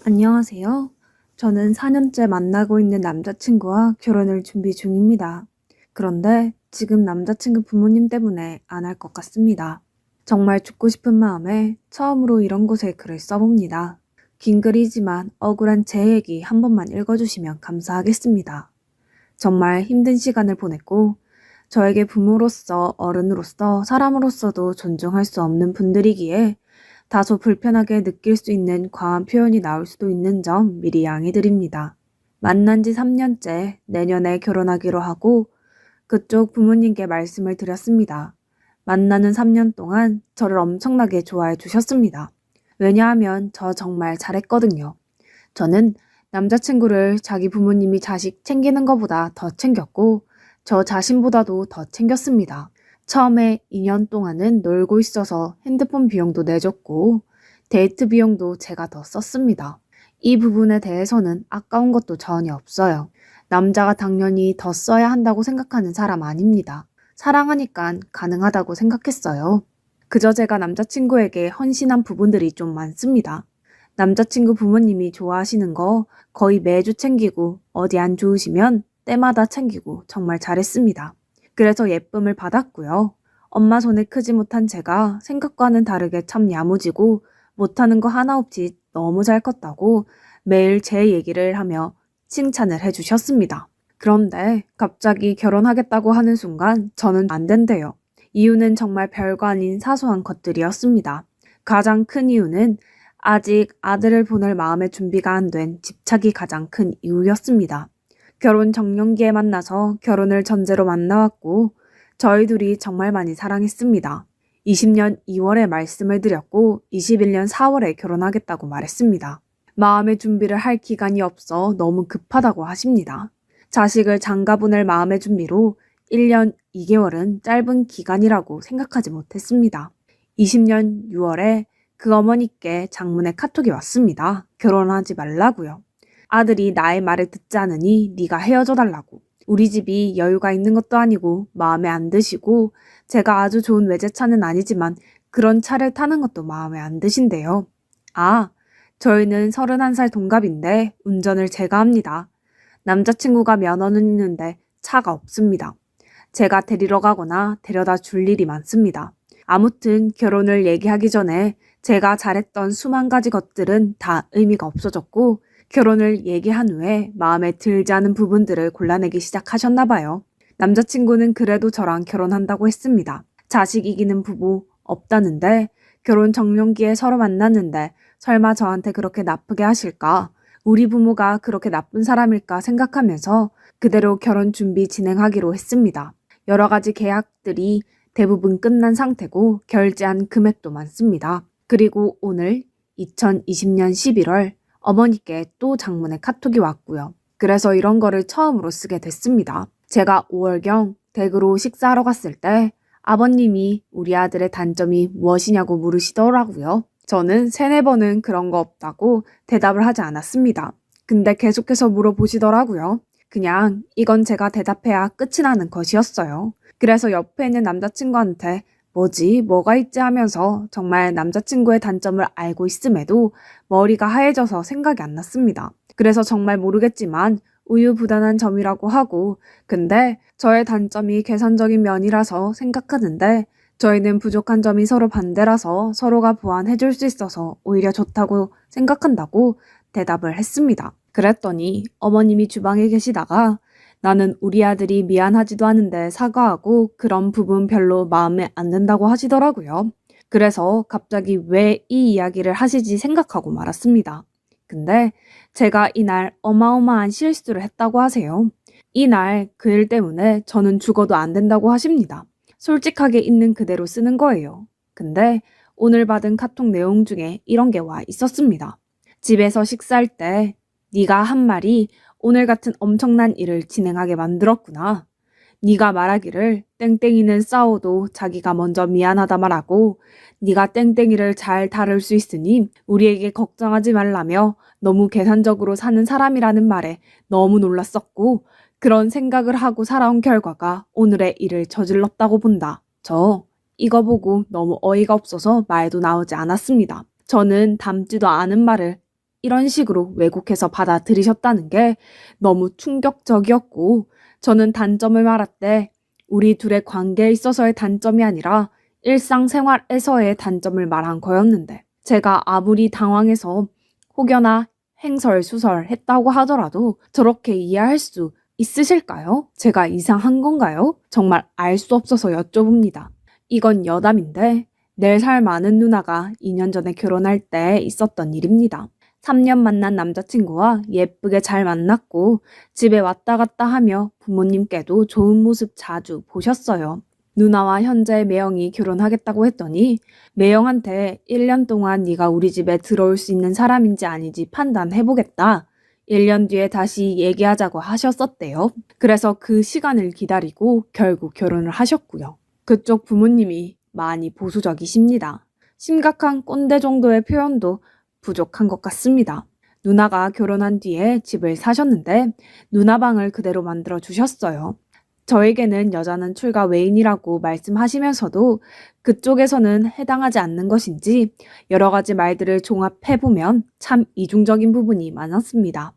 안녕하세요. 저는 4년째 만나고 있는 남자친구와 결혼을 준비 중입니다. 그런데 지금 남자친구 부모님 때문에 안 할 것 같습니다. 정말 죽고 싶은 마음에 처음으로 이런 곳에 글을 써봅니다. 긴 글이지만 억울한 제 얘기 한 번만 읽어주시면 감사하겠습니다. 정말 힘든 시간을 보냈고 저에게 부모로서 어른으로서 사람으로서도 존중할 수 없는 분들이기에 다소 불편하게 느낄 수 있는 과한 표현이 나올 수도 있는 점 미리 양해드립니다. 만난 지 3년째 내년에 결혼하기로 하고 그쪽 부모님께 말씀을 드렸습니다. 만나는 3년 동안 저를 엄청나게 좋아해 주셨습니다. 왜냐하면 저 정말 잘했거든요. 저는 남자친구를 자기 부모님이 자식 챙기는 것보다 더 챙겼고 저 자신보다도 더 챙겼습니다. 처음에 2년 동안은 놀고 있어서 핸드폰 비용도 내줬고 데이트 비용도 제가 더 썼습니다. 이 부분에 대해서는 아까운 것도 전혀 없어요. 남자가 당연히 더 써야 한다고 생각하는 사람 아닙니다. 사랑하니까 가능하다고 생각했어요. 그저 제가 남자친구에게 헌신한 부분들이 좀 많습니다. 남자친구 부모님이 좋아하시는 거 거의 매주 챙기고 어디 안 좋으시면 때마다 챙기고 정말 잘했습니다. 그래서 예쁨을 받았고요. 엄마 손에 크지 못한 제가 생각과는 다르게 참 야무지고 못하는 거 하나 없이 너무 잘 컸다고 매일 제 얘기를 하며 칭찬을 해주셨습니다. 그런데 갑자기 결혼하겠다고 하는 순간 저는 안 된대요. 이유는 정말 별거 아닌 사소한 것들이었습니다. 가장 큰 이유는 아직 아들을 보낼 마음의 준비가 안 된 집착이 가장 큰 이유였습니다. 결혼 정년기에 만나서 결혼을 전제로 만나왔고 저희 둘이 정말 많이 사랑했습니다. 20년 2월에 말씀을 드렸고 21년 4월에 결혼하겠다고 말했습니다. 마음의 준비를 할 기간이 없어 너무 급하다고 하십니다. 자식을 장가 보낼 마음의 준비로 1년 2개월은 짧은 기간이라고 생각하지 못했습니다. 20년 6월에 그 어머니께 장문의 카톡이 왔습니다. 결혼하지 말라고요. 아들이 나의 말을 듣지 않으니 네가 헤어져 달라고. 우리 집이 여유가 있는 것도 아니고 마음에 안 드시고 제가 아주 좋은 외제차는 아니지만 그런 차를 타는 것도 마음에 안 드신대요. 아, 저희는 31살 동갑인데 운전을 제가 합니다. 남자친구가 면허는 있는데 차가 없습니다. 제가 데리러 가거나 데려다 줄 일이 많습니다. 아무튼 결혼을 얘기하기 전에 제가 잘했던 수만 가지 것들은 다 의미가 없어졌고 결혼을 얘기한 후에 마음에 들지 않은 부분들을 골라내기 시작하셨나 봐요. 남자친구는 그래도 저랑 결혼한다고 했습니다. 자식 이기는 부부 없다는데 결혼 정년기에 서로 만났는데 설마 저한테 그렇게 나쁘게 하실까? 우리 부모가 그렇게 나쁜 사람일까 생각하면서 그대로 결혼 준비 진행하기로 했습니다. 여러 가지 계약들이 대부분 끝난 상태고 결제한 금액도 많습니다. 그리고 오늘 2020년 11월 어머니께 또 장문의 카톡이 왔고요. 그래서 이런 거를 처음으로 쓰게 됐습니다. 제가 5월경 댁으로 식사하러 갔을 때 아버님이 우리 아들의 단점이 무엇이냐고 물으시더라고요. 저는 3-4번은 그런 거 없다고 대답을 하지 않았습니다. 근데 계속해서 물어보시더라고요. 그냥 이건 제가 대답해야 끝이 나는 것이었어요. 그래서 옆에 있는 남자친구한테 뭐가 있지 하면서 정말 남자친구의 단점을 알고 있음에도 머리가 하얘져서 생각이 안 났습니다. 그래서 정말 모르겠지만 우유부단한 점이라고 하고 근데 저의 단점이 계산적인 면이라서 생각하는데 저희는 부족한 점이 서로 반대라서 서로가 보완해 줄 수 있어서 오히려 좋다고 생각한다고 대답을 했습니다. 그랬더니 어머님이 주방에 계시다가 나는 우리 아들이 미안하지도 않은데 사과하고 그런 부분 별로 마음에 안 든다고 하시더라고요. 그래서 갑자기 왜 이 이야기를 하시지 생각하고 말았습니다. 근데 제가 이날 어마어마한 실수를 했다고 하세요. 이날 그 일 때문에 저는 죽어도 안 된다고 하십니다. 솔직하게 있는 그대로 쓰는 거예요. 근데 오늘 받은 카톡 내용 중에 이런 게 와 있었습니다. 집에서 식사할 때 네가 한 말이 오늘 같은 엄청난 일을 진행하게 만들었구나. 네가 말하기를 땡땡이는 싸워도 자기가 먼저 미안하다 말하고 네가 땡땡이를 잘 다룰 수 있으니 우리에게 걱정하지 말라며 너무 계산적으로 사는 사람이라는 말에 너무 놀랐었고 그런 생각을 하고 살아온 결과가 오늘의 일을 저질렀다고 본다. 저 이거 보고 너무 어이가 없어서 말도 나오지 않았습니다. 저는 닮지도 않은 말을 이런 식으로 왜곡해서 받아들이셨다는 게 너무 충격적이었고 저는 단점을 말할 때 우리 둘의 관계에 있어서의 단점이 아니라 일상생활에서의 단점을 말한 거였는데 제가 아무리 당황해서 혹여나 행설수설했다고 하더라도 저렇게 이해할 수 있으실까요? 제가 이상한 건가요? 정말 알 수 없어서 여쭤봅니다. 이건 여담인데 4살 많은 누나가 2년 전에 결혼할 때 있었던 일입니다. 3년 만난 남자친구와 예쁘게 잘 만났고 집에 왔다 갔다 하며 부모님께도 좋은 모습 자주 보셨어요. 누나와 현재 매형이 결혼하겠다고 했더니 매형한테 1년 동안 네가 우리 집에 들어올 수 있는 사람인지 아닌지 판단해보겠다. 1년 뒤에 다시 얘기하자고 하셨었대요. 그래서 그 시간을 기다리고 결국 결혼을 하셨고요. 그쪽 부모님이 많이 보수적이십니다. 심각한 꼰대 정도의 표현도 부족한 것 같습니다. 누나가 결혼한 뒤에 집을 사셨는데 누나 방을 그대로 만들어 주셨어요. 저에게는 여자는 출가 외인이라고 말씀하시면서도 그쪽에서는 해당하지 않는 것인지 여러 가지 말들을 종합해보면 참 이중적인 부분이 많았습니다.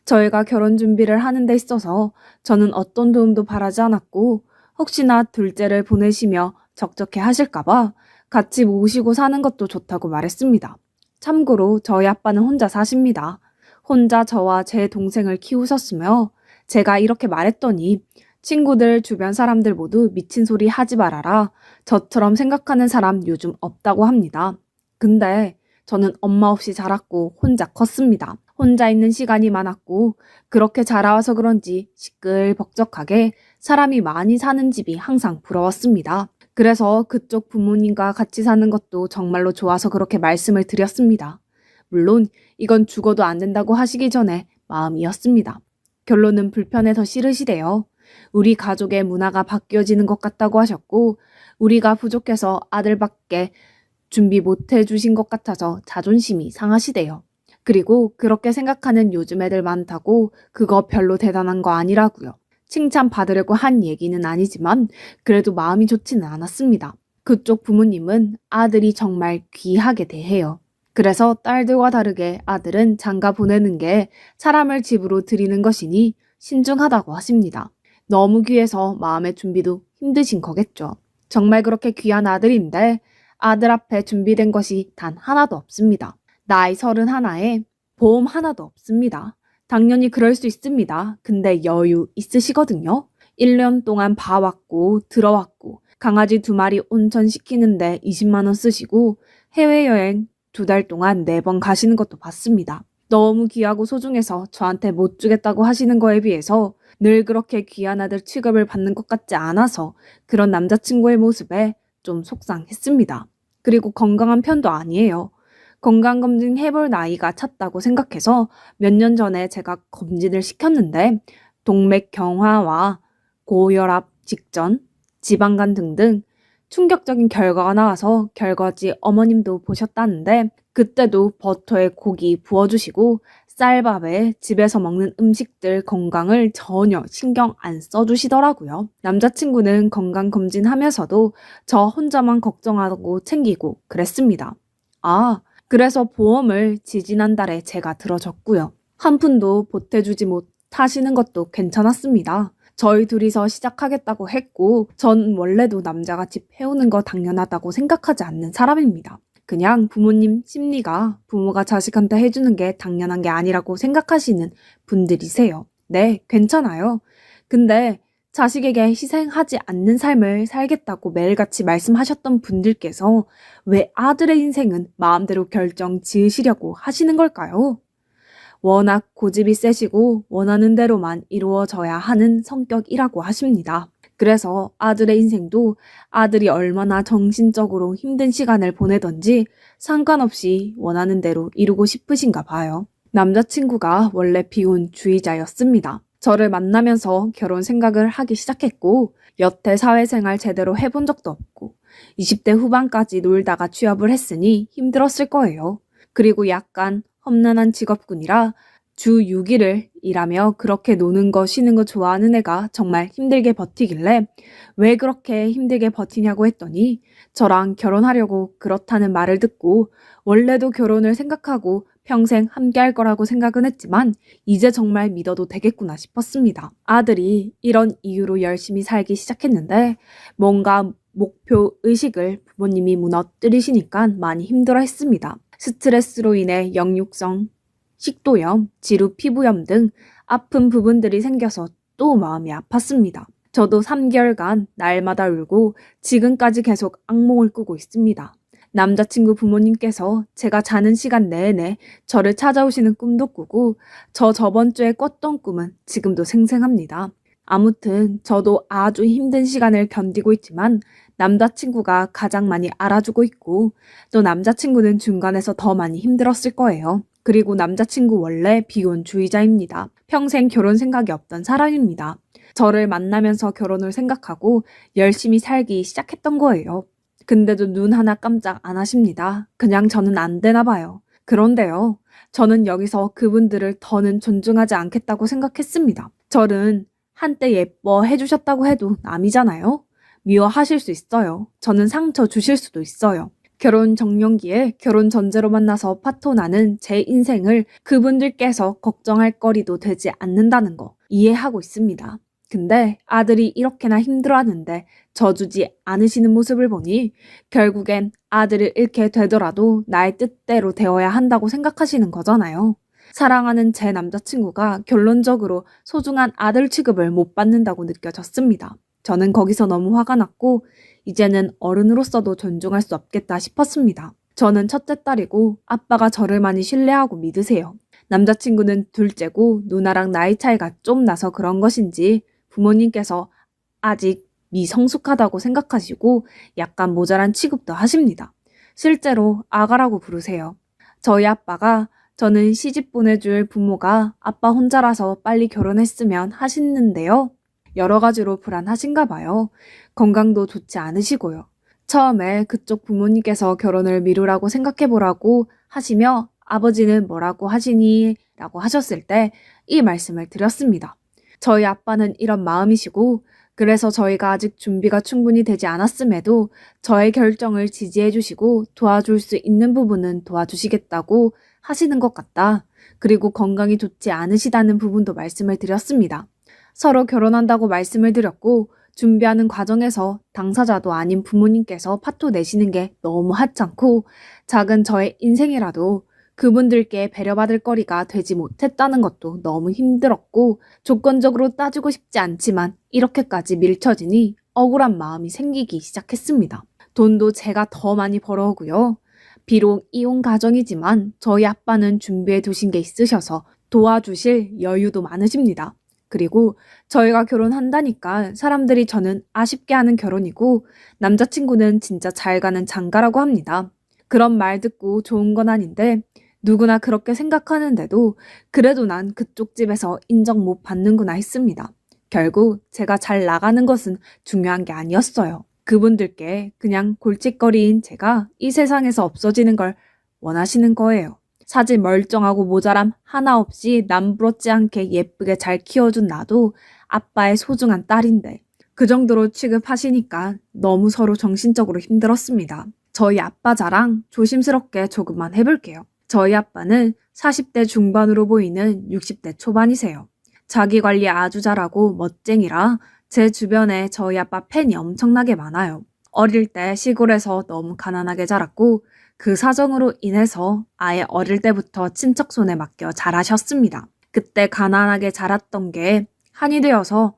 저희가 결혼 준비를 하는 데 있어서 저는 어떤 도움도 바라지 않았고 혹시나 둘째를 보내시며 적적해 하실까봐 같이 모시고 사는 것도 좋다고 말했습니다. 참고로 저희 아빠는 혼자 사십니다. 혼자 저와 제 동생을 키우셨으며 제가 이렇게 말했더니 친구들 주변 사람들 모두 미친 소리 하지 말아라. 저처럼 생각하는 사람 요즘 없다고 합니다. 근데 저는 엄마 없이 자랐고 혼자 컸습니다. 혼자 있는 시간이 많았고 그렇게 자라와서 그런지 시끌벅적하게 사람이 많이 사는 집이 항상 부러웠습니다. 그래서 그쪽 부모님과 같이 사는 것도 정말로 좋아서 그렇게 말씀을 드렸습니다. 물론 이건 죽어도 안 된다고 하시기 전에 마음이었습니다. 결론은 불편해서 싫으시대요. 우리 가족의 문화가 바뀌어지는 것 같다고 하셨고 우리가 부족해서 아들밖에 준비 못 해주신 것 같아서 자존심이 상하시대요. 그리고 그렇게 생각하는 요즘 애들 많다고 그거 별로 대단한 거 아니라고요. 칭찬받으려고 한 얘기는 아니지만 그래도 마음이 좋지는 않았습니다. 그쪽 부모님은 아들이 정말 귀하게 대해요. 그래서 딸들과 다르게 아들은 장가 보내는 게 사람을 집으로 들이는 것이니 신중하다고 하십니다. 너무 귀해서 마음의 준비도 힘드신 거겠죠. 정말 그렇게 귀한 아들인데 아들 앞에 준비된 것이 단 하나도 없습니다. 나이 31에 보험 하나도 없습니다. 당연히 그럴 수 있습니다. 근데 여유 있으시거든요. 1년 동안 봐왔고 들어왔고 강아지 2마리 온천시키는데 20만 원 쓰시고 해외여행 2달 동안 4번 가시는 것도 봤습니다. 너무 귀하고 소중해서 저한테 못 주겠다고 하시는 거에 비해서 늘 그렇게 귀한 아들 취급을 받는 것 같지 않아서 그런 남자친구의 모습에 좀 속상했습니다. 그리고 건강한 편도 아니에요. 건강검진 해볼 나이가 찼다고 생각해서 몇 년 전에 제가 검진을 시켰는데 동맥경화와 고혈압 직전, 지방간 등등 충격적인 결과가 나와서 결과지 어머님도 보셨다는데 그때도 버터에 고기 부어주시고 쌀밥에 집에서 먹는 음식들 건강을 전혀 신경 안 써주시더라고요. 남자친구는 건강검진하면서도 저 혼자만 걱정하고 챙기고 그랬습니다. 그래서 보험을 지지난달에 제가 들어줬고요. 한 푼도 보태주지 못하시는 것도 괜찮았습니다. 저희 둘이서 시작하겠다고 했고 전 원래도 남자가 집 해오는 거 당연하다고 생각하지 않는 사람입니다. 그냥 부모님 심리가 부모가 자식한테 해주는 게 당연한 게 아니라고 생각하시는 분들이세요. 네, 괜찮아요. 근데 자식에게 희생하지 않는 삶을 살겠다고 매일같이 말씀하셨던 분들께서 왜 아들의 인생은 마음대로 결정 지으시려고 하시는 걸까요? 워낙 고집이 세시고 원하는 대로만 이루어져야 하는 성격이라고 하십니다. 그래서 아들의 인생도 아들이 얼마나 정신적으로 힘든 시간을 보내던지 상관없이 원하는 대로 이루고 싶으신가 봐요. 남자친구가 원래 비혼주의자였습니다. 저를 만나면서 결혼 생각을 하기 시작했고 여태 사회생활 제대로 해본 적도 없고 20대 후반까지 놀다가 취업을 했으니 힘들었을 거예요. 그리고 약간 험난한 직업군이라 주 6일을 일하며 그렇게 노는 거 쉬는 거 좋아하는 애가 정말 힘들게 버티길래 왜 그렇게 힘들게 버티냐고 했더니 저랑 결혼하려고 그렇다는 말을 듣고 원래도 결혼을 생각하고 평생 함께할 거라고 생각은 했지만 이제 정말 믿어도 되겠구나 싶었습니다. 아들이 이런 이유로 열심히 살기 시작했는데 뭔가 목표 의식을 부모님이 무너뜨리시니까 많이 힘들어 했습니다. 스트레스로 인해 역류성 식도염, 지루 피부염 등 아픈 부분들이 생겨서 또 마음이 아팠습니다. 저도 3개월간 날마다 울고 지금까지 계속 악몽을 꾸고 있습니다. 남자친구 부모님께서 제가 자는 시간 내내 저를 찾아오시는 꿈도 꾸고 저번 주에 꿨던 꿈은 지금도 생생합니다. 아무튼 저도 아주 힘든 시간을 견디고 있지만 남자친구가 가장 많이 알아주고 있고 또 남자친구는 중간에서 더 많이 힘들었을 거예요. 그리고 남자친구 원래 비혼주의자입니다. 평생 결혼 생각이 없던 사람입니다. 저를 만나면서 결혼을 생각하고 열심히 살기 시작했던 거예요. 근데도 눈 하나 깜짝 안 하십니다. 그냥 저는 안 되나 봐요. 그런데요, 저는 여기서 그분들을 더는 존중하지 않겠다고 생각했습니다. 저는 한때 예뻐해 주셨다고 해도 남이잖아요. 미워하실 수 있어요. 저는 상처 주실 수도 있어요. 결혼 정년기에 결혼 전제로 만나서 파토나는 제 인생을 그분들께서 걱정할 거리도 되지 않는다는 거 이해하고 있습니다. 근데 아들이 이렇게나 힘들어하는데 져주지 않으시는 모습을 보니 결국엔 아들을 잃게 되더라도 나의 뜻대로 되어야 한다고 생각하시는 거잖아요. 사랑하는 제 남자친구가 결론적으로 소중한 아들 취급을 못 받는다고 느껴졌습니다. 저는 거기서 너무 화가 났고 이제는 어른으로서도 존중할 수 없겠다 싶었습니다. 저는 첫째 딸이고 아빠가 저를 많이 신뢰하고 믿으세요. 남자친구는 둘째고 누나랑 나이 차이가 좀 나서 그런 것인지 부모님께서 아직 미성숙하다고 생각하시고 약간 모자란 취급도 하십니다. 실제로 아가라고 부르세요. 저희 아빠가 저는 시집 보내줄 부모가 아빠 혼자라서 빨리 결혼했으면 하시는데요. 여러 가지로 불안하신가 봐요. 건강도 좋지 않으시고요. 처음에 그쪽 부모님께서 결혼을 미루라고 생각해보라고 하시며 아버지는 뭐라고 하시니? 라고 하셨을 때 이 말씀을 드렸습니다. 저희 아빠는 이런 마음이시고 그래서 저희가 아직 준비가 충분히 되지 않았음에도 저의 결정을 지지해 주시고 도와줄 수 있는 부분은 도와주시겠다고 하시는 것 같다. 그리고 건강이 좋지 않으시다는 부분도 말씀을 드렸습니다. 서로 결혼한다고 말씀을 드렸고 준비하는 과정에서 당사자도 아닌 부모님께서 파토 내시는 게 너무 하찮고 작은 저의 인생이라도 그분들께 배려받을 거리가 되지 못했다는 것도 너무 힘들었고 조건적으로 따지고 싶지 않지만 이렇게까지 밀쳐지니 억울한 마음이 생기기 시작했습니다. 돈도 제가 더 많이 벌어오고요. 비록 이혼 가정이지만 저희 아빠는 준비해 두신 게 있으셔서 도와주실 여유도 많으십니다. 그리고 저희가 결혼한다니까 사람들이 저는 아쉽게 하는 결혼이고 남자친구는 진짜 잘 가는 장가라고 합니다. 그런 말 듣고 좋은 건 아닌데 누구나 그렇게 생각하는데도 그래도 난 그쪽 집에서 인정 못 받는구나 했습니다. 결국 제가 잘 나가는 것은 중요한 게 아니었어요. 그분들께 그냥 골칫거리인 제가 이 세상에서 없어지는 걸 원하시는 거예요. 사지 멀쩡하고 모자람 하나 없이 남부럽지 않게 예쁘게 잘 키워준 나도 아빠의 소중한 딸인데 그 정도로 취급하시니까 너무 서로 정신적으로 힘들었습니다. 저희 아빠 자랑 조심스럽게 조금만 해볼게요. 저희 아빠는 40대 중반으로 보이는 60대 초반이세요. 자기 관리 아주 잘하고 멋쟁이라 제 주변에 저희 아빠 팬이 엄청나게 많아요. 어릴 때 시골에서 너무 가난하게 자랐고 그 사정으로 인해서 아예 어릴 때부터 친척 손에 맡겨 자라셨습니다. 그때 가난하게 자랐던 게 한이 되어서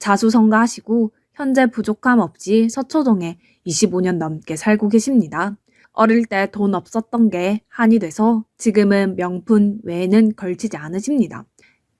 자수성가하시고 현재 부족함 없이 서초동에 25년 넘게 살고 계십니다. 어릴 때 돈 없었던 게 한이 돼서 지금은 명품 외에는 걸치지 않으십니다.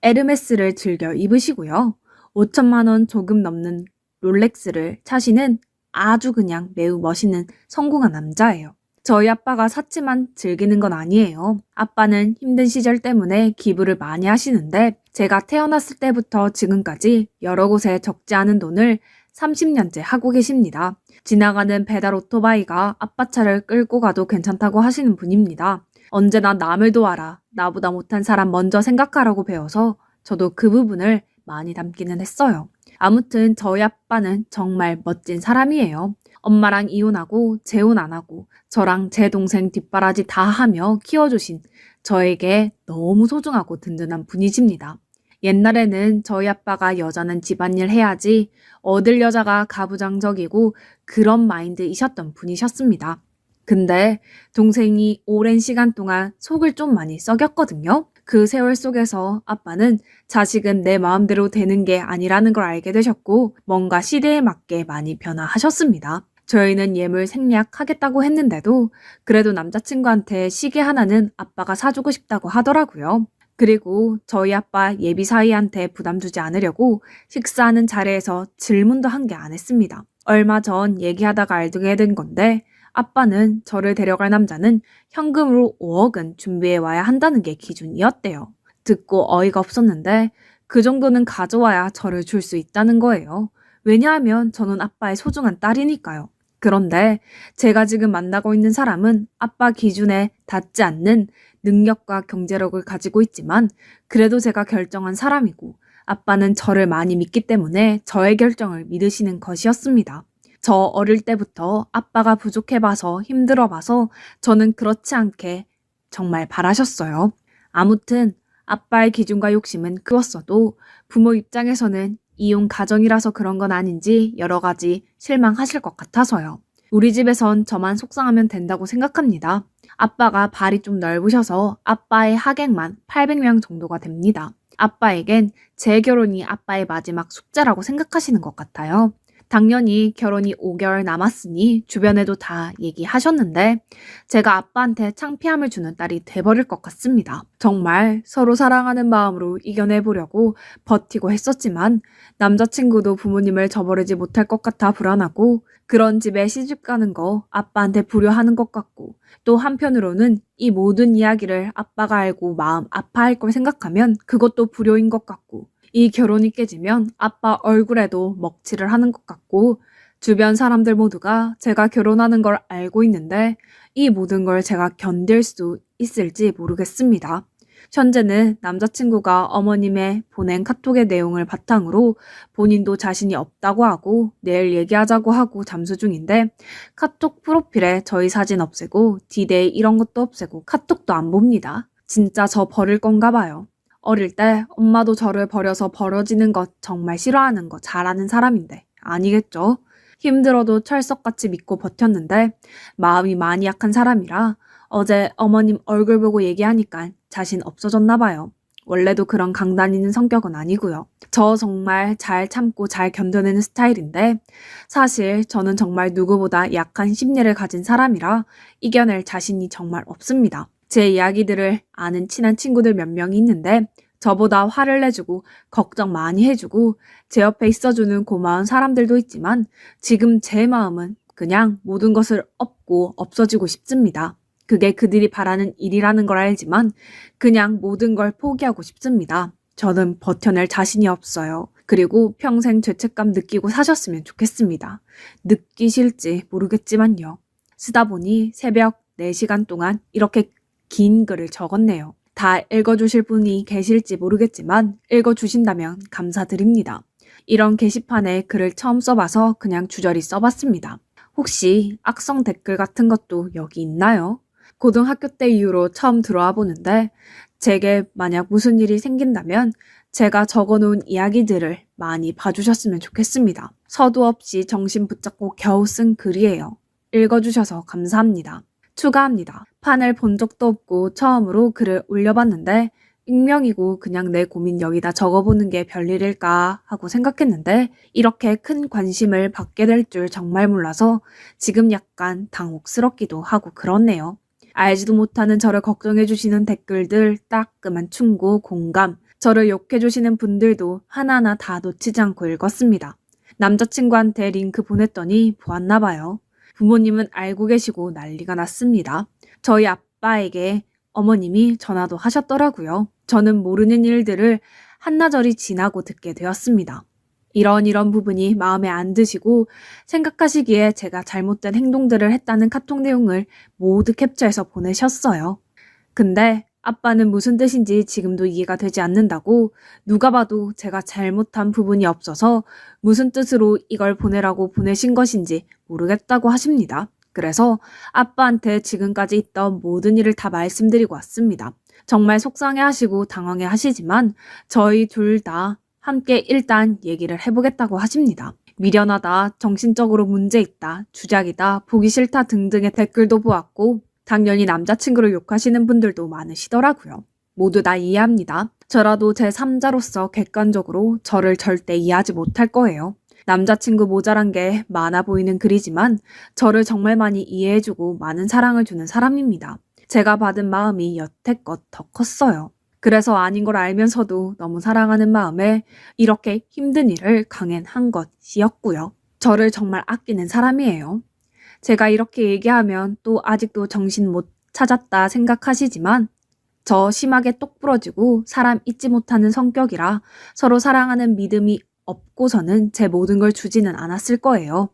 에르메스를 즐겨 입으시고요. 5천만 원 조금 넘는 롤렉스를 차시는 아주 그냥 매우 멋있는 성공한 남자예요. 저희 아빠가 샀지만 즐기는 건 아니에요. 아빠는 힘든 시절 때문에 기부를 많이 하시는데 제가 태어났을 때부터 지금까지 여러 곳에 적지 않은 돈을 30년째 하고 계십니다. 지나가는 배달 오토바이가 아빠 차를 끌고 가도 괜찮다고 하시는 분입니다. 언제나 남을 도와라. 나보다 못한 사람 먼저 생각하라고 배워서 저도 그 부분을 많이 담기는 했어요. 아무튼 저희 아빠는 정말 멋진 사람이에요. 엄마랑 이혼하고 재혼 안 하고 저랑 제 동생 뒷바라지 다 하며 키워주신 저에게 너무 소중하고 든든한 분이십니다. 옛날에는 저희 아빠가 여자는 집안일 해야지 얻을 여자가 가부장적이고 그런 마인드이셨던 분이셨습니다. 근데 동생이 오랜 시간 동안 속을 좀 많이 썩였거든요. 그 세월 속에서 아빠는 자식은 내 마음대로 되는 게 아니라는 걸 알게 되셨고 뭔가 시대에 맞게 많이 변화하셨습니다. 저희는 예물 생략하겠다고 했는데도 그래도 남자친구한테 시계 하나는 아빠가 사주고 싶다고 하더라고요. 그리고 저희 아빠 예비 사위한테 부담 주지 않으려고 식사하는 자리에서 질문도 한 개 안 했습니다. 얼마 전 얘기하다가 알게 된 건데 아빠는 저를 데려갈 남자는 현금으로 5억은 준비해 와야 한다는 게 기준이었대요. 듣고 어이가 없었는데 그 정도는 가져와야 저를 줄 수 있다는 거예요. 왜냐하면 저는 아빠의 소중한 딸이니까요. 그런데 제가 지금 만나고 있는 사람은 아빠 기준에 닿지 않는 능력과 경제력을 가지고 있지만 그래도 제가 결정한 사람이고 아빠는 저를 많이 믿기 때문에 저의 결정을 믿으시는 것이었습니다. 저 어릴 때부터 아빠가 부족해봐서 힘들어봐서 저는 그렇지 않게 정말 바라셨어요. 아무튼 아빠의 기준과 욕심은 크웠어도 부모 입장에서는 이혼 가정이라서 그런 건 아닌지 여러 가지 실망하실 것 같아서요. 우리 집에선 저만 속상하면 된다고 생각합니다. 아빠가 발이 좀 넓으셔서 아빠의 하객만 800명 정도가 됩니다. 아빠에겐 제 결혼이 아빠의 마지막 숙제라고 생각하시는 것 같아요. 당연히 결혼이 5개월 남았으니 주변에도 다 얘기하셨는데 제가 아빠한테 창피함을 주는 딸이 돼버릴 것 같습니다. 정말 서로 사랑하는 마음으로 이겨내보려고 버티고 했었지만 남자친구도 부모님을 저버리지 못할 것 같아 불안하고 그런 집에 시집 가는 거 아빠한테 불효하는 것 같고 또 한편으로는 이 모든 이야기를 아빠가 알고 마음 아파할 걸 생각하면 그것도 불효인 것 같고 이 결혼이 깨지면 아빠 얼굴에도 먹칠을 하는 것 같고 주변 사람들 모두가 제가 결혼하는 걸 알고 있는데 이 모든 걸 제가 견딜 수 있을지 모르겠습니다. 현재는 남자친구가 어머님의 보낸 카톡의 내용을 바탕으로 본인도 자신이 없다고 하고 내일 얘기하자고 하고 잠수 중인데 카톡 프로필에 저희 사진 없애고 디데이 이런 것도 없애고 카톡도 안 봅니다. 진짜 저 버릴 건가 봐요. 어릴 때 엄마도 저를 버려서 벌어지는 것 정말 싫어하는 거 잘하는 사람인데 아니겠죠? 힘들어도 철석같이 믿고 버텼는데 마음이 많이 약한 사람이라 어제 어머님 얼굴 보고 얘기하니까 자신 없어졌나 봐요. 원래도 그런 강단 있는 성격은 아니고요. 저 정말 잘 참고 잘 견뎌내는 스타일인데 사실 저는 정말 누구보다 약한 심리를 가진 사람이라 이겨낼 자신이 정말 없습니다. 제 이야기들을 아는 친한 친구들 몇 명이 있는데 저보다 화를 내주고 걱정 많이 해주고 제 옆에 있어주는 고마운 사람들도 있지만 지금 제 마음은 그냥 모든 것을 얻고 없어지고 싶습니다. 그게 그들이 바라는 일이라는 걸 알지만 그냥 모든 걸 포기하고 싶습니다. 저는 버텨낼 자신이 없어요. 그리고 평생 죄책감 느끼고 사셨으면 좋겠습니다. 느끼실지 모르겠지만요. 쓰다 보니 새벽 4시간 동안 이렇게 긴 글을 적었네요. 다 읽어주실 분이 계실지 모르겠지만 읽어주신다면 감사드립니다. 이런 게시판에 글을 처음 써봐서 그냥 주저리 써봤습니다. 혹시 악성 댓글 같은 것도 여기 있나요? 고등학교 때 이후로 처음 들어와 보는데 제게 만약 무슨 일이 생긴다면 제가 적어놓은 이야기들을 많이 봐주셨으면 좋겠습니다. 서두 없이 정신 붙잡고 겨우 쓴 글이에요. 읽어주셔서 감사합니다. 추가합니다. 판을 본 적도 없고 처음으로 글을 올려봤는데 익명이고 그냥 내 고민 여기다 적어보는 게 별일일까 하고 생각했는데 이렇게 큰 관심을 받게 될 줄 정말 몰라서 지금 약간 당혹스럽기도 하고 그렇네요. 알지도 못하는 저를 걱정해주시는 댓글들, 따끔한 충고, 공감, 저를 욕해주시는 분들도 하나하나 다 놓치지 않고 읽었습니다. 남자친구한테 링크 보냈더니 보았나 봐요. 부모님은 알고 계시고 난리가 났습니다. 저희 아빠에게 어머님이 전화도 하셨더라고요. 저는 모르는 일들을 한나절이 지나고 듣게 되었습니다. 이런 부분이 마음에 안 드시고 생각하시기에 제가 잘못된 행동들을 했다는 카톡 내용을 모두 캡처해서 보내셨어요. 근데 아빠는 무슨 뜻인지 지금도 이해가 되지 않는다고 누가 봐도 제가 잘못한 부분이 없어서 무슨 뜻으로 이걸 보내라고 보내신 것인지 모르겠다고 하십니다. 그래서 아빠한테 지금까지 있던 모든 일을 다 말씀드리고 왔습니다. 정말 속상해하시고 당황해하시지만 저희 둘 다 함께 일단 얘기를 해보겠다고 하십니다. 미련하다, 정신적으로 문제 있다, 주작이다, 보기 싫다 등등의 댓글도 보았고 당연히 남자친구를 욕하시는 분들도 많으시더라고요. 모두 다 이해합니다. 저라도 제3자로서 객관적으로 저를 절대 이해하지 못할 거예요. 남자친구 모자란 게 많아 보이는 글이지만 저를 정말 많이 이해해주고 많은 사랑을 주는 사람입니다. 제가 받은 마음이 여태껏 더 컸어요. 그래서 아닌 걸 알면서도 너무 사랑하는 마음에 이렇게 힘든 일을 강행한 것이었고요. 저를 정말 아끼는 사람이에요. 제가 이렇게 얘기하면 또 아직도 정신 못 찾았다 생각하시지만 저 심하게 똑부러지고 사람 잊지 못하는 성격이라 서로 사랑하는 믿음이 없고서는 제 모든 걸 주지는 않았을 거예요.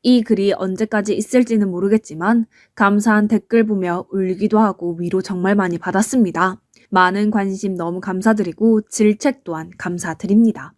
이 글이 언제까지 있을지는 모르겠지만 감사한 댓글 보며 울기도 하고 위로 정말 많이 받았습니다. 많은 관심 너무 감사드리고 질책 또한 감사드립니다.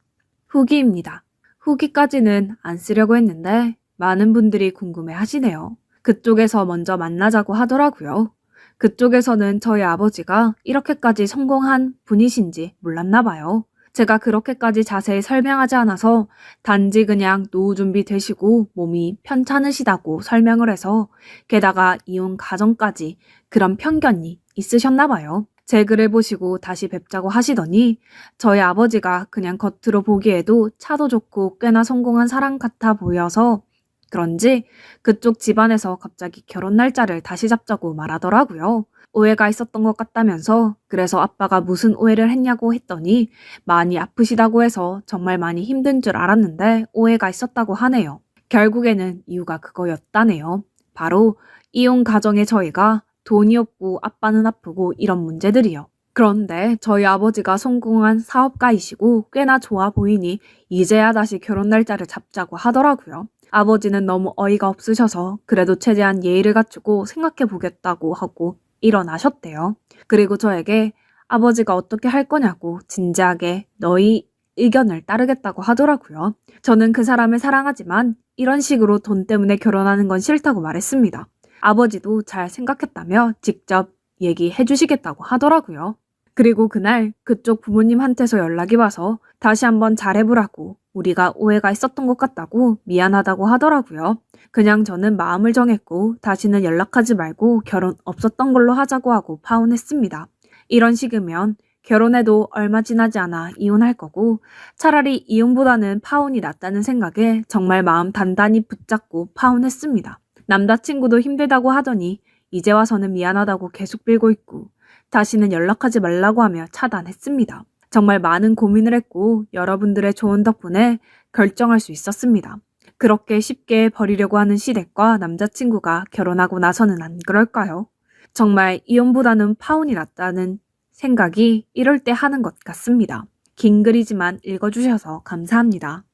후기입니다. 후기까지는 안 쓰려고 했는데 많은 분들이 궁금해 하시네요. 그쪽에서 먼저 만나자고 하더라고요. 그쪽에서는 저희 아버지가 이렇게까지 성공한 분이신지 몰랐나 봐요. 제가 그렇게까지 자세히 설명하지 않아서 단지 그냥 노후 준비 되시고 몸이 편찮으시다고 설명을 해서 게다가 이혼 가정까지 그런 편견이 있으셨나 봐요. 제 글을 보시고 다시 뵙자고 하시더니 저희 아버지가 그냥 겉으로 보기에도 차도 좋고 꽤나 성공한 사람 같아 보여서 그런지 그쪽 집안에서 갑자기 결혼 날짜를 다시 잡자고 말하더라고요. 오해가 있었던 것 같다면서 그래서 아빠가 무슨 오해를 했냐고 했더니 많이 아프시다고 해서 정말 많이 힘든 줄 알았는데 오해가 있었다고 하네요. 결국에는 이유가 그거였다네요. 바로 이혼 가정의 저희가 돈이 없고 아빠는 아프고 이런 문제들이요. 그런데 저희 아버지가 성공한 사업가이시고 꽤나 좋아 보이니 이제야 다시 결혼 날짜를 잡자고 하더라고요. 아버지는 너무 어이가 없으셔서 그래도 최대한 예의를 갖추고 생각해 보겠다고 하고 일어나셨대요. 그리고 저에게 아버지가 어떻게 할 거냐고 진지하게 너희 의견을 따르겠다고 하더라고요. 저는 그 사람을 사랑하지만 이런 식으로 돈 때문에 결혼하는 건 싫다고 말했습니다. 아버지도 잘 생각했다며 직접 얘기해 주시겠다고 하더라고요. 그리고 그날 그쪽 부모님한테서 연락이 와서 다시 한번 잘해보라고 우리가 오해가 있었던 것 같다고 미안하다고 하더라고요. 그냥 저는 마음을 정했고 다시는 연락하지 말고 결혼 없었던 걸로 하자고 하고 파혼했습니다. 이런 식이면 결혼해도 얼마 지나지 않아 이혼할 거고 차라리 이혼보다는 파혼이 낫다는 생각에 정말 마음 단단히 붙잡고 파혼했습니다. 남자친구도 힘들다고 하더니 이제 와서는 미안하다고 계속 빌고 있고 다시는 연락하지 말라고 하며 차단했습니다. 정말 많은 고민을 했고 여러분들의 조언 덕분에 결정할 수 있었습니다. 그렇게 쉽게 버리려고 하는 시댁과 남자친구가 결혼하고 나서는 안 그럴까요? 정말 이혼보다는 파혼이 낫다는 생각이 이럴 때 하는 것 같습니다. 긴 글이지만 읽어주셔서 감사합니다.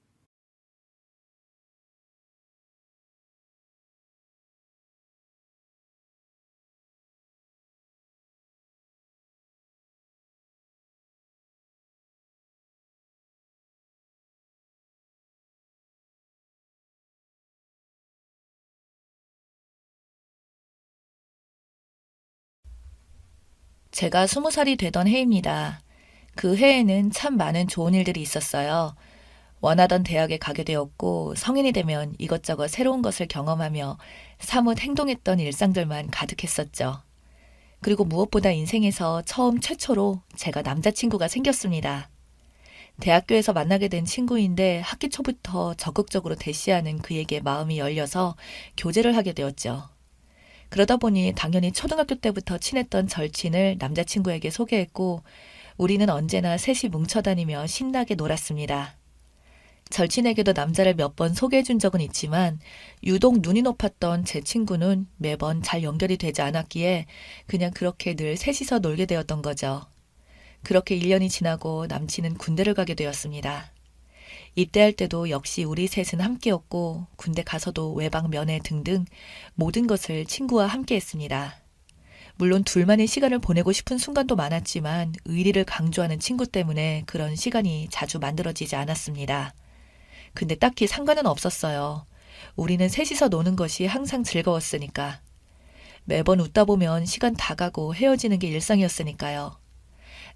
제가 20살이 되던 해입니다. 그 해에는 참 많은 좋은 일들이 있었어요. 원하던 대학에 가게 되었고 성인이 되면 이것저것 새로운 것을 경험하며 사뭇 행동했던 일상들만 가득했었죠. 그리고 무엇보다 인생에서 처음 최초로 제가 남자친구가 생겼습니다. 대학교에서 만나게 된 친구인데 학기 초부터 적극적으로 대시하는 그에게 마음이 열려서 교제를 하게 되었죠. 그러다 보니 당연히 초등학교 때부터 친했던 절친을 남자친구에게 소개했고 우리는 언제나 셋이 뭉쳐다니며 신나게 놀았습니다. 절친에게도 남자를 몇 번 소개해 준 적은 있지만 유독 눈이 높았던 제 친구는 매번 잘 연결이 되지 않았기에 그냥 그렇게 늘 셋이서 놀게 되었던 거죠. 그렇게 1년이 지나고 남친은 군대를 가게 되었습니다. 입대할 때도 역시 우리 셋은 함께였고 군대 가서도 외박 면회 등등 모든 것을 친구와 함께 했습니다. 물론 둘만의 시간을 보내고 싶은 순간도 많았지만 의리를 강조하는 친구 때문에 그런 시간이 자주 만들어지지 않았습니다. 근데 딱히 상관은 없었어요. 우리는 셋이서 노는 것이 항상 즐거웠으니까. 매번 웃다 보면 시간 다 가고 헤어지는 게 일상이었으니까요.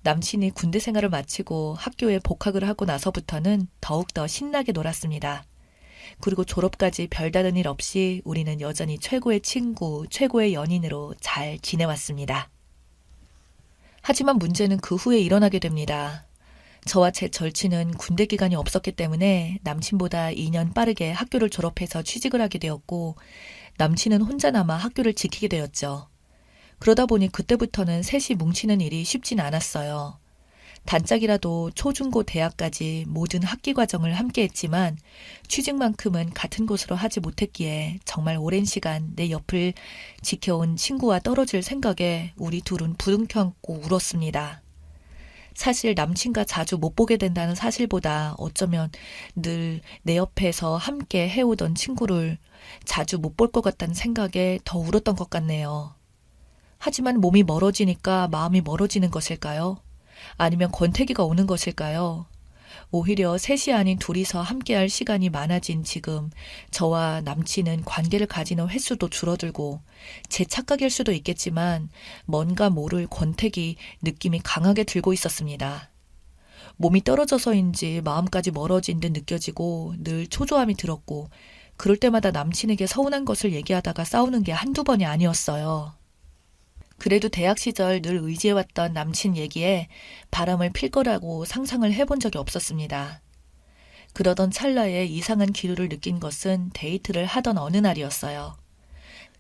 남친이 군대 생활을 마치고 학교에 복학을 하고 나서부터는 더욱더 신나게 놀았습니다. 그리고 졸업까지 별다른 일 없이 우리는 여전히 최고의 친구, 최고의 연인으로 잘 지내왔습니다. 하지만 문제는 그 후에 일어나게 됩니다. 저와 제 절친은 군대 기간이 없었기 때문에 남친보다 2년 빠르게 학교를 졸업해서 취직을 하게 되었고, 남친은 혼자 남아 학교를 지키게 되었죠. 그러다 보니 그때부터는 셋이 뭉치는 일이 쉽진 않았어요. 단짝이라도 초중고 대학까지 모든 학기 과정을 함께 했지만 취직만큼은 같은 곳으로 하지 못했기에 정말 오랜 시간 내 옆을 지켜온 친구와 떨어질 생각에 우리 둘은 부둥켜 안고 울었습니다. 사실 남친과 자주 못 보게 된다는 사실보다 어쩌면 늘 내 옆에서 함께 해오던 친구를 자주 못 볼 것 같다는 생각에 더 울었던 것 같네요. 하지만 몸이 멀어지니까 마음이 멀어지는 것일까요? 아니면 권태기가 오는 것일까요? 오히려 셋이 아닌 둘이서 함께할 시간이 많아진 지금 저와 남친은 관계를 가지는 횟수도 줄어들고 제 착각일 수도 있겠지만 뭔가 모를 권태기 느낌이 강하게 들고 있었습니다. 몸이 떨어져서인지 마음까지 멀어진 듯 느껴지고 늘 초조함이 들었고 그럴 때마다 남친에게 서운한 것을 얘기하다가 싸우는 게 한두 번이 아니었어요. 그래도 대학 시절 늘 의지해왔던 남친 얘기에 바람을 필 거라고 상상을 해본 적이 없었습니다. 그러던 찰나에 이상한 기류를 느낀 것은 데이트를 하던 어느 날이었어요.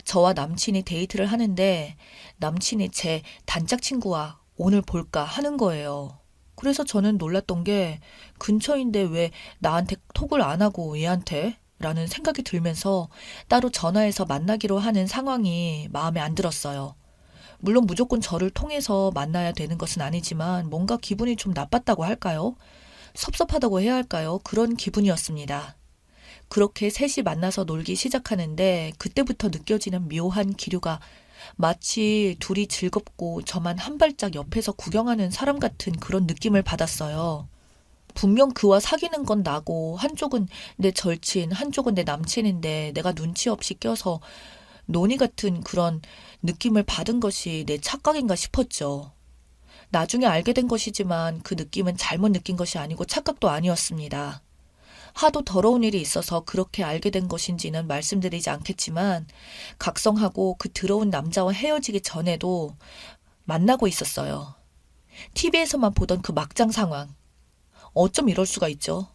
저와 남친이 데이트를 하는데 남친이 제 단짝 친구와 오늘 볼까 하는 거예요. 그래서 저는 놀랐던 게 근처인데 왜 나한테 톡을 안 하고 얘한테? 라는 생각이 들면서 따로 전화해서 만나기로 하는 상황이 마음에 안 들었어요. 물론 무조건 저를 통해서 만나야 되는 것은 아니지만 뭔가 기분이 좀 나빴다고 할까요? 섭섭하다고 해야 할까요? 그런 기분이었습니다. 그렇게 셋이 만나서 놀기 시작하는데 그때부터 느껴지는 묘한 기류가 마치 둘이 즐겁고 저만 한 발짝 옆에서 구경하는 사람 같은 그런 느낌을 받았어요. 분명 그와 사귀는 건 나고 한쪽은 내 절친, 한쪽은 내 남친인데 내가 눈치 없이 껴서 논의 같은 그런 느낌을 받은 것이 내 착각인가 싶었죠. 나중에 알게 된 것이지만 그 느낌은 잘못 느낀 것이 아니고 착각도 아니었습니다. 하도 더러운 일이 있어서 그렇게 알게 된 것인지는 말씀드리지 않겠지만 각성하고 그 더러운 남자와 헤어지기 전에도 만나고 있었어요. TV에서만 보던 그 막장 상황. 어쩜 이럴 수가 있죠?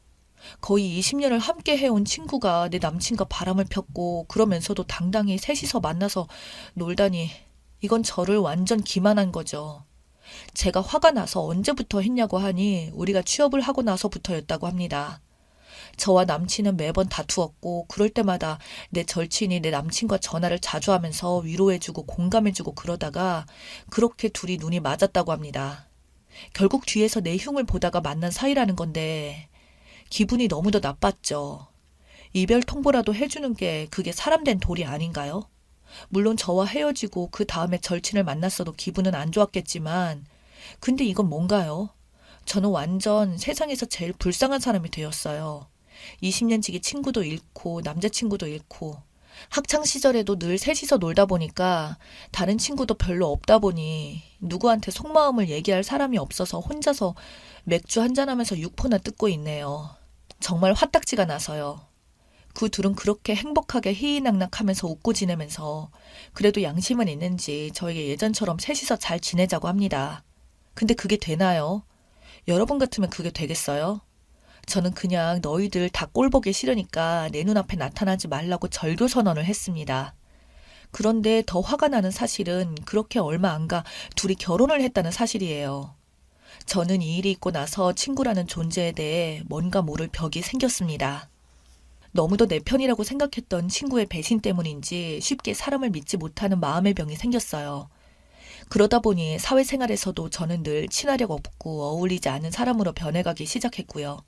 거의 20년을 함께 해온 친구가 내 남친과 바람을 폈고 그러면서도 당당히 셋이서 만나서 놀다니 이건 저를 완전 기만한 거죠. 제가 화가 나서 언제부터 했냐고 하니 우리가 취업을 하고 나서부터였다고 합니다. 저와 남친은 매번 다투었고 그럴 때마다 내 절친이 내 남친과 전화를 자주 하면서 위로해주고 공감해주고 그러다가 그렇게 둘이 눈이 맞았다고 합니다. 결국 뒤에서 내 흉을 보다가 만난 사이라는 건데 기분이 너무도 나빴죠. 이별 통보라도 해주는 게 그게 사람된 도리 아닌가요? 물론 저와 헤어지고 그 다음에 절친을 만났어도 기분은 안 좋았겠지만 근데 이건 뭔가요? 저는 완전 세상에서 제일 불쌍한 사람이 되었어요. 20년 지기 친구도 잃고 남자친구도 잃고 학창 시절에도 늘 셋이서 놀다 보니까 다른 친구도 별로 없다 보니 누구한테 속마음을 얘기할 사람이 없어서 혼자서 맥주 한잔하면서 육포나 뜯고 있네요. 정말 화딱지가 나서요. 그 둘은 그렇게 행복하게 희희낙낙하면서 웃고 지내면서 그래도 양심은 있는지 저에게 예전처럼 셋이서 잘 지내자고 합니다. 근데 그게 되나요? 여러분 같으면 그게 되겠어요? 저는 그냥 너희들 다 꼴보기 싫으니까 내 눈앞에 나타나지 말라고 절교 선언을 했습니다. 그런데 더 화가 나는 사실은 그렇게 얼마 안 가 둘이 결혼을 했다는 사실이에요. 저는 이 일이 있고 나서 친구라는 존재에 대해 뭔가 모를 벽이 생겼습니다. 너무도 내 편이라고 생각했던 친구의 배신 때문인지 쉽게 사람을 믿지 못하는 마음의 병이 생겼어요. 그러다 보니 사회생활에서도 저는 늘 친화력 없고 어울리지 않은 사람으로 변해가기 시작했고요.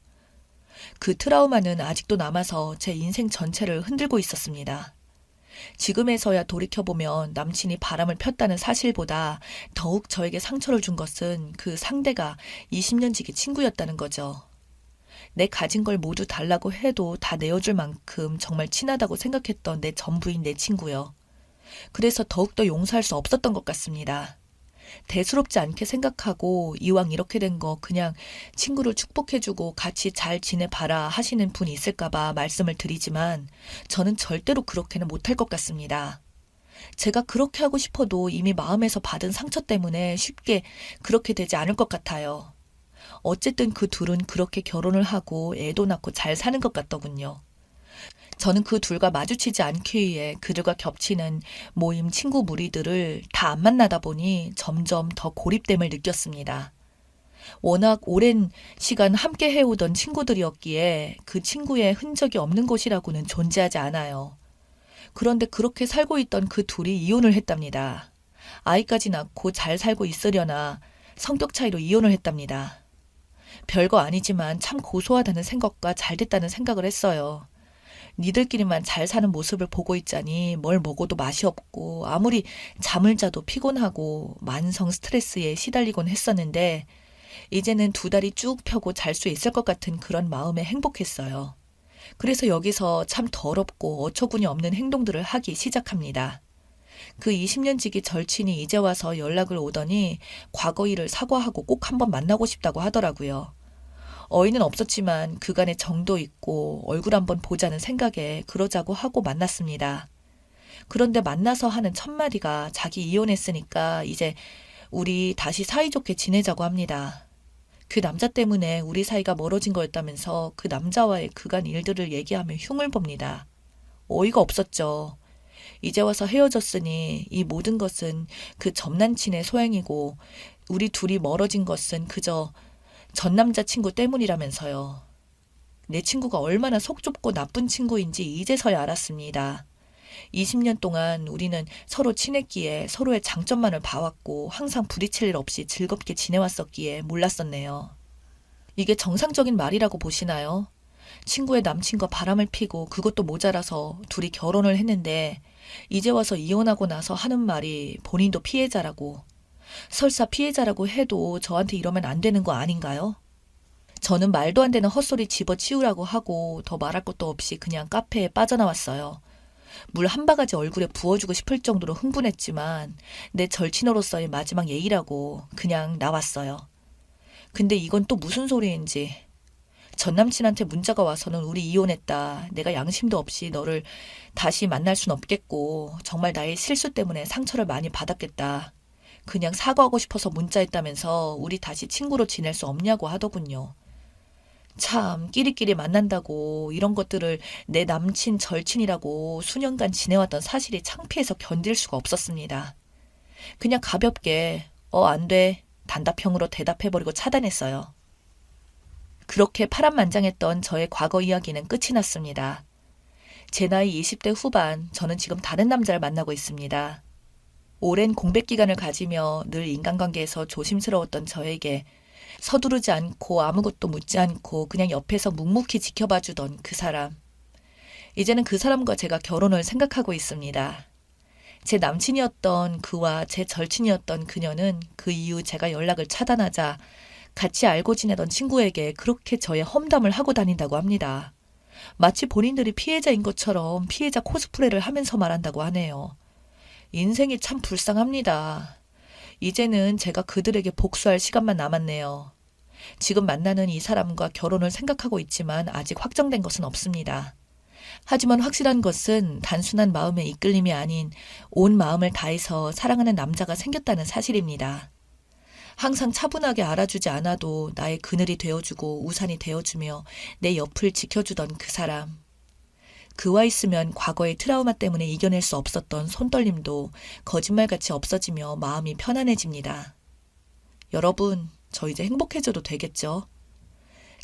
그 트라우마는 아직도 남아서 제 인생 전체를 흔들고 있었습니다. 지금에서야 돌이켜보면 남친이 바람을 폈다는 사실보다 더욱 저에게 상처를 준 것은 그 상대가 20년 지기 친구였다는 거죠. 내 가진 걸 모두 달라고 해도 다 내어줄 만큼 정말 친하다고 생각했던 내 전부인 내 친구요. 그래서 더욱더 용서할 수 없었던 것 같습니다. 대수롭지 않게 생각하고 이왕 이렇게 된 거 그냥 친구를 축복해주고 같이 잘 지내봐라 하시는 분이 있을까봐 말씀을 드리지만 저는 절대로 그렇게는 못할 것 같습니다. 제가 그렇게 하고 싶어도 이미 마음에서 받은 상처 때문에 쉽게 그렇게 되지 않을 것 같아요. 어쨌든 그 둘은 그렇게 결혼을 하고 애도 낳고 잘 사는 것 같더군요. 저는 그 둘과 마주치지 않기 위해 그들과 겹치는 모임 친구 무리들을 다 안 만나다 보니 점점 더 고립됨을 느꼈습니다. 워낙 오랜 시간 함께 해오던 친구들이었기에 그 친구의 흔적이 없는 곳이라고는 존재하지 않아요. 그런데 그렇게 살고 있던 그 둘이 이혼을 했답니다. 아이까지 낳고 잘 살고 있으려나 성격 차이로 이혼을 했답니다. 별거 아니지만 참 고소하다는 생각과 잘 됐다는 생각을 했어요. 니들끼리만 잘 사는 모습을 보고 있자니 뭘 먹어도 맛이 없고 아무리 잠을 자도 피곤하고 만성 스트레스에 시달리곤 했었는데 이제는 두 다리 쭉 펴고 잘 수 있을 것 같은 그런 마음에 행복했어요. 그래서 여기서 참 더럽고 어처구니 없는 행동들을 하기 시작합니다. 그 20년 지기 절친이 이제 와서 연락을 오더니 과거 일을 사과하고 꼭 한번 만나고 싶다고 하더라고요. 어이는 없었지만 그간의 정도 있고 얼굴 한번 보자는 생각에 그러자고 하고 만났습니다. 그런데 만나서 하는 첫마디가 자기 이혼했으니까 이제 우리 다시 사이좋게 지내자고 합니다. 그 남자 때문에 우리 사이가 멀어진 거였다면서 그 남자와의 그간 일들을 얘기하며 흉을 봅니다. 어이가 없었죠. 이제 와서 헤어졌으니 이 모든 것은 그 전남친의 소행이고 우리 둘이 멀어진 것은 그저 전 남자친구 때문이라면서요. 내 친구가 얼마나 속 좁고 나쁜 친구인지 이제서야 알았습니다. 20년 동안 우리는 서로 친했기에 서로의 장점만을 봐왔고 항상 부딪힐 일 없이 즐겁게 지내왔었기에 몰랐었네요. 이게 정상적인 말이라고 보시나요? 친구의 남친과 바람을 피고 그것도 모자라서 둘이 결혼을 했는데 이제 와서 이혼하고 나서 하는 말이 본인도 피해자라고. 설사 피해자라고 해도 저한테 이러면 안 되는 거 아닌가요? 저는 말도 안 되는 헛소리 집어치우라고 하고 더 말할 것도 없이 그냥 카페에 빠져나왔어요. 물 한 바가지 얼굴에 부어주고 싶을 정도로 흥분했지만 내 절친으로서의 마지막 예의라고 그냥 나왔어요. 근데 이건 또 무슨 소리인지. 전 남친한테 문자가 와서는 우리 이혼했다. 내가 양심도 없이 너를 다시 만날 순 없겠고 정말 나의 실수 때문에 상처를 많이 받았겠다. 그냥 사과하고 싶어서 문자했다면서 우리 다시 친구로 지낼 수 없냐고 하더군요. 참 끼리끼리 만난다고 이런 것들을 내 남친 절친이라고 수년간 지내왔던 사실이 창피해서 견딜 수가 없었습니다. 그냥 가볍게 안 돼. 단답형으로 대답해버리고 차단했어요. 그렇게 파란만장했던 저의 과거 이야기는 끝이 났습니다. 제 나이 20대 후반, 저는 지금 다른 남자를 만나고 있습니다. 오랜 공백 기간을 가지며 늘 인간관계에서 조심스러웠던 저에게 서두르지 않고 아무것도 묻지 않고 그냥 옆에서 묵묵히 지켜봐주던 그 사람. 이제는 그 사람과 제가 결혼을 생각하고 있습니다. 제 남친이었던 그와 제 절친이었던 그녀는 그 이후 제가 연락을 차단하자 같이 알고 지내던 친구에게 그렇게 저의 험담을 하고 다닌다고 합니다. 마치 본인들이 피해자인 것처럼 피해자 코스프레를 하면서 말한다고 하네요. 인생이 참 불쌍합니다. 이제는 제가 그들에게 복수할 시간만 남았네요. 지금 만나는 이 사람과 결혼을 생각하고 있지만 아직 확정된 것은 없습니다. 하지만 확실한 것은 단순한 마음의 이끌림이 아닌 온 마음을 다해서 사랑하는 남자가 생겼다는 사실입니다. 항상 차분하게 알아주지 않아도 나의 그늘이 되어주고 우산이 되어주며 내 옆을 지켜주던 그 사람. 그와 있으면 과거의 트라우마 때문에 이겨낼 수 없었던 손떨림도 거짓말같이 없어지며 마음이 편안해집니다. 여러분, 저 이제 행복해져도 되겠죠?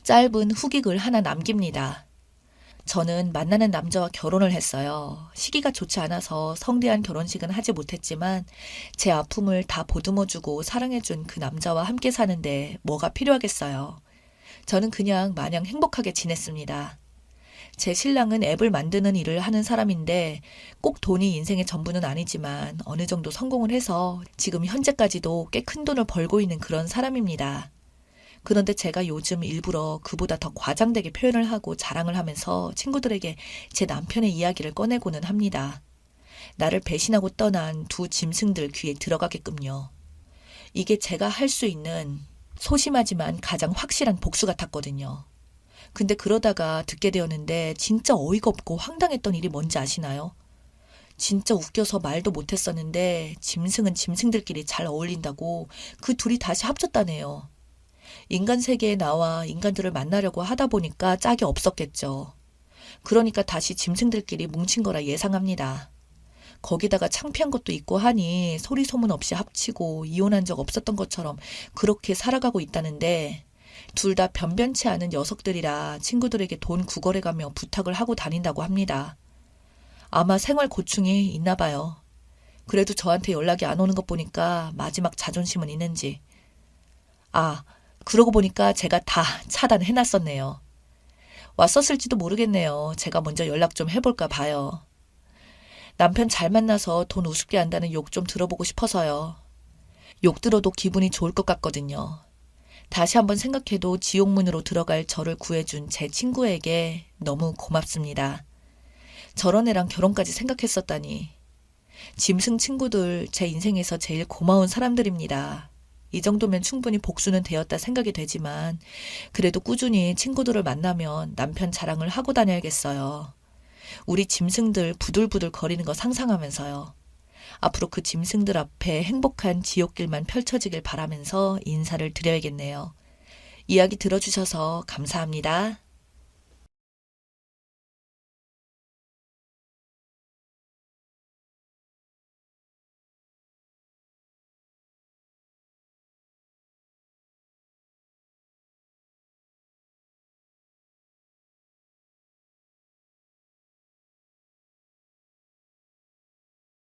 짧은 후기글 하나 남깁니다. 저는 만나는 남자와 결혼을 했어요. 시기가 좋지 않아서 성대한 결혼식은 하지 못했지만 제 아픔을 다 보듬어주고 사랑해준 그 남자와 함께 사는데 뭐가 필요하겠어요. 저는 그냥 마냥 행복하게 지냈습니다. 제 신랑은 앱을 만드는 일을 하는 사람인데 꼭 돈이 인생의 전부는 아니지만 어느 정도 성공을 해서 지금 현재까지도 꽤 큰 돈을 벌고 있는 그런 사람입니다. 그런데 제가 요즘 일부러 그보다 더 과장되게 표현을 하고 자랑을 하면서 친구들에게 제 남편의 이야기를 꺼내고는 합니다. 나를 배신하고 떠난 두 짐승들 귀에 들어가게끔요. 이게 제가 할 수 있는 소심하지만 가장 확실한 복수 같았거든요. 근데 그러다가 듣게 되었는데 진짜 어이가 없고 황당했던 일이 뭔지 아시나요? 진짜 웃겨서 말도 못했었는데 짐승은 짐승들끼리 잘 어울린다고 그 둘이 다시 합쳤다네요. 인간 세계에 나와 인간들을 만나려고 하다 보니까 짝이 없었겠죠. 그러니까 다시 짐승들끼리 뭉친 거라 예상합니다. 거기다가 창피한 것도 있고 하니 소리 소문 없이 합치고 이혼한 적 없었던 것처럼 그렇게 살아가고 있다는데 둘 다 변변치 않은 녀석들이라 친구들에게 돈 구걸해가며 부탁을 하고 다닌다고 합니다. 아마 생활 고충이 있나 봐요. 그래도 저한테 연락이 안 오는 것 보니까 마지막 자존심은 있는지. 아, 그러고 보니까 제가 다 차단해놨었네요. 왔었을지도 모르겠네요. 제가 먼저 연락 좀 해볼까 봐요. 남편 잘 만나서 돈 우습게 한다는 욕 좀 들어보고 싶어서요. 욕 들어도 기분이 좋을 것 같거든요. 다시 한번 생각해도 지옥문으로 들어갈 저를 구해준 제 친구에게 너무 고맙습니다. 저런 애랑 결혼까지 생각했었다니. 짐승 친구들 제 인생에서 제일 고마운 사람들입니다. 이 정도면 충분히 복수는 되었다 생각이 되지만 그래도 꾸준히 친구들을 만나면 남편 자랑을 하고 다녀야겠어요. 우리 짐승들 부들부들 거리는 거 상상하면서요. 앞으로 그 짐승들 앞에 행복한 지옥길만 펼쳐지길 바라면서 인사를 드려야겠네요. 이야기 들어주셔서 감사합니다.